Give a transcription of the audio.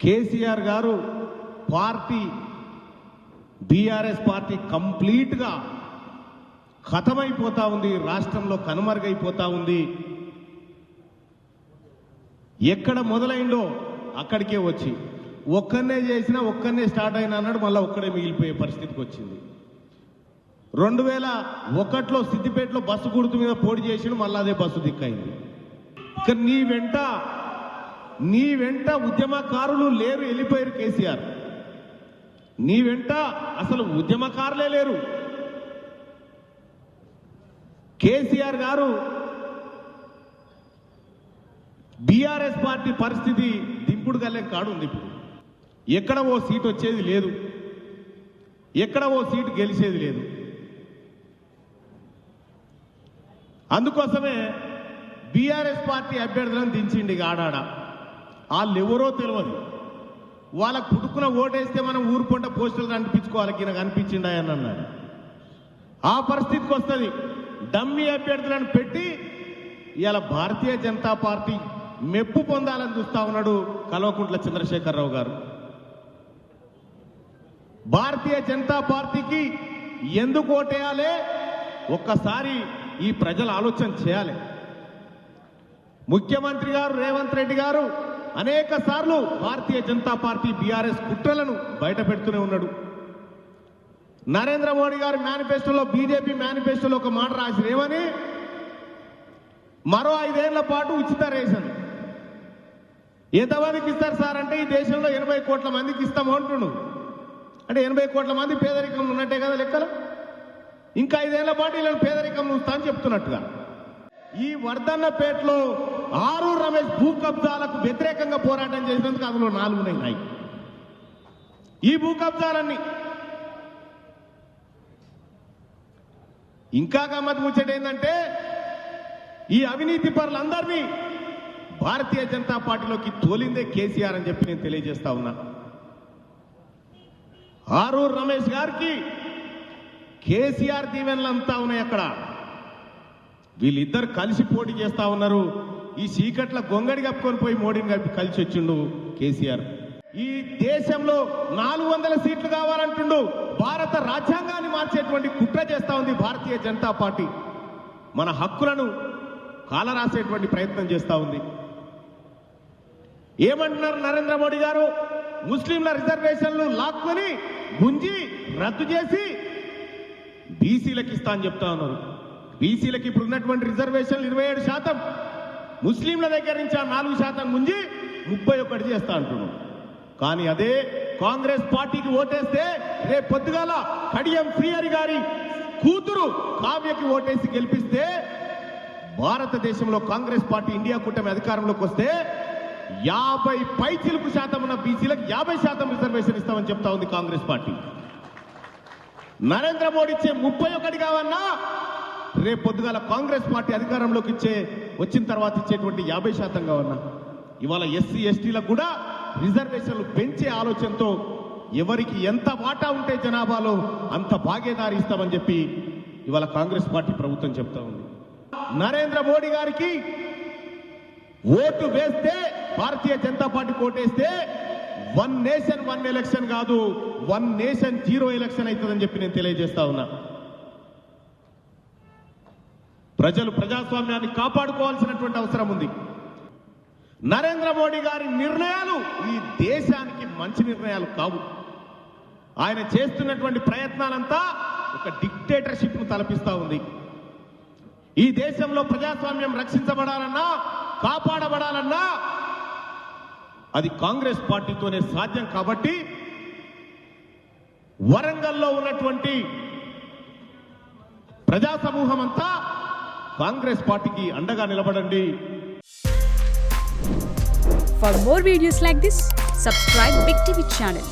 కేసీఆర్ గారు party BRS party కంప్లీట్గా ఖతమైపోతా ఉంది, రాష్ట్రంలో కనుమరుగైపోతా ఉంది. ఎక్కడ మొదలైందో అక్కడికే వచ్చి ఒక్కనే చేసినా ఒక్కనే స్టార్ట్ అయినా అన్నాడు, మళ్ళీ ఒక్కడే మిగిలిపోయే పరిస్థితికి వచ్చింది. 2001లో సిద్దిపేటలో బస్సు గుర్తు మీద పోటీ చేసిడు, మళ్ళీ అదే బస్సు దిక్కైంది. ఇక నీ వెంట ఉద్యమకారులు లేరు, వెళ్ళిపోయారు కేసీఆర్. నీ వెంట అసలు ఉద్యమకారులే లేరు. కేసీఆర్ గారు బీఆర్ఎస్ పార్టీ పరిస్థితి దింపుడు గల్లే కాడుంది. ఇప్పుడు ఎక్కడ ఓ సీటు వచ్చేది లేదు, ఎక్కడ ఓ సీటు గెలిచేది లేదు. అందుకోసమే బీఆర్ఎస్ పార్టీ అభ్యర్థులను దించిండి ఆడాడ. వాళ్ళు ఎవరో తెలియదు, వాళ్ళకు పుట్టుకున్న ఓటేస్తే మనం ఊరు పొంట పోస్టులు కనిపించుకోవాలి, ఈయనకు అనిపించిండా అని అన్నాడు. ఆ పరిస్థితికి వస్తుంది. డమ్మీ అభ్యర్థులను పెట్టి ఇవాళ భారతీయ జనతా పార్టీ మెప్పు పొందాలని చూస్తా ఉన్నాడు కల్వకుంట్ల చంద్రశేఖరరావు గారు. భారతీయ జనతా పార్టీకి ఎందుకు ఓటేయాలి ఒక్కసారి ఈ ప్రజలు ఆలోచన చేయాలి. ముఖ్యమంత్రి గారు రేవంత్ రెడ్డి గారు అనేక సార్లు భారతీయ జనతా పార్టీ బీఆర్ఎస్ కుట్రలను బయట పెడుతూనే ఉన్నాడు. నరేంద్ర మోడీ గారి మేనిఫెస్టోలో, బీజేపీ మేనిఫెస్టోలో ఒక మాట రాసి ఏమని, మరో 5 ఏళ్ల పాటు ఉచిత రేషన్. ఎంతమందికి ఇస్తారు సార్ అంటే, ఈ దేశంలో 80 కోట్ల మందికి ఇస్తాము అంటున్నాడు. అంటే 80 కోట్ల మంది పేదరికంలో ఉన్నట్టే కదా లెక్కలు. ఇంకా 5 ఏళ్ల పాటు ఇలా పేదరికంలో ఉంచుతా అని చెప్తున్నట్టుగా. ఈ వర్ధన్నపేటలో ఆరూర్ రమేష్ భూ కబ్జాలకు వ్యతిరేకంగా పోరాటం చేసినందుకు అందులో 4 ఉన్నాయి. ఈ భూ కబ్జాలన్నీ ఇంకా గమ్మత్ ముచ్చట ఏంటంటే, ఈ అవినీతి పరులందరినీ భారతీయ జనతా పార్టీలోకి తోలిందే కేసీఆర్ అని చెప్పి నేను తెలియజేస్తా ఉన్నా. ఆరూర్ రమేష్ గారికి కేసీఆర్ దీవెనలంతా ఉన్నాయి అక్కడ. వీళ్ళిద్దరు కలిసి పోటీ చేస్తా ఉన్నారు. ఈ చీకట్ల గొంగడి కప్పుకొని పోయి మోడీని కలిసి వచ్చిండు కేసీఆర్. ఈ దేశంలో 400 సీట్లు కావాలంటుండు. భారత రాజ్యాంగాన్ని మార్చేటువంటి కుట్ర చేస్తా ఉంది భారతీయ జనతా పార్టీ. మన హక్కులను కాలరాసేటువంటి ప్రయత్నం చేస్తా ఉంది. ఏమంటున్నారు నరేంద్ర మోడీ గారు? ముస్లింల రిజర్వేషన్లు లాక్కొని గుంజి రద్దు చేసి బీసీలకు ఇస్తా అని చెప్తా ఉన్నారు. బీసీలకు ఇప్పుడు ఉన్నటువంటి రిజర్వేషన్లు 27%, ముస్లింల దగ్గర నుంచి 4% గుంజి 31 చేస్తా అంటున్నాం. కానీ అదే కాంగ్రెస్ పార్టీకి ఓటేస్తే రేపు పొద్దుగాల కడియం శ్రీహరి గారి కూతురు కావ్యకి ఓటేసి గెలిపిస్తే భారతదేశంలో కాంగ్రెస్ పార్టీ ఇండియా కూటమి అధికారంలోకి వస్తే 50% ఉన్న బీసీలకు 50% రిజర్వేషన్ ఇస్తామని చెప్తా ఉంది కాంగ్రెస్ పార్టీ. నరేంద్ర మోడీ ఇచ్చే 31 కావన్నా రేపు పొద్దుగాల కాంగ్రెస్ పార్టీ అధికారంలోకి వచ్చిన తర్వాత ఇచ్చేటువంటి 50% కావన్నా. ఇవాళ ఎస్సీ ఎస్టీలకు కూడా రిజర్వేషన్లు పెంచే ఆలోచనతో ఎవరికి ఎంత వాటా ఉంటే జనాభాలో అంత భాగీదారి ఇస్తామని చెప్పి ఇవాళ కాంగ్రెస్ పార్టీ ప్రభుత్వం చెప్తా ఉంది. నరేంద్ర మోడీ గారికి ఓటు వేస్తే, భారతీయ జనతా పార్టీకి ఓటేస్తే 1 నేషన్ 1 ఎలక్షన్ కాదు, 1 నేషన్ 0 ఎలక్షన్ అవుతుందని చెప్పి నేను తెలియజేస్తా ఉన్నా. ప్రజలు ప్రజాస్వామ్యాన్ని కాపాడుకోవాల్సినటువంటి అవసరం ఉంది. నరేంద్ర మోడీ గారి నిర్ణయాలు ఈ దేశానికి మంచి నిర్ణయాలు కావు. ఆయన చేస్తున్నటువంటి ప్రయత్నాలంతా ఒక డిక్టేటర్షిప్ ను తలపిస్తా ఉంది. ఈ దేశంలో ప్రజాస్వామ్యం రక్షించబడాలన్నా, కాపాడబడాలన్నా అది కాంగ్రెస్ పార్టీతోనే సాధ్యం. కాబట్టి వరంగల్లో ఉన్నటువంటి ప్రజా సమూహం అంతా కాంగ్రెస్ పార్టీకి అండగా నిలబడండి. For more videos like this, subscribe Big TV channel.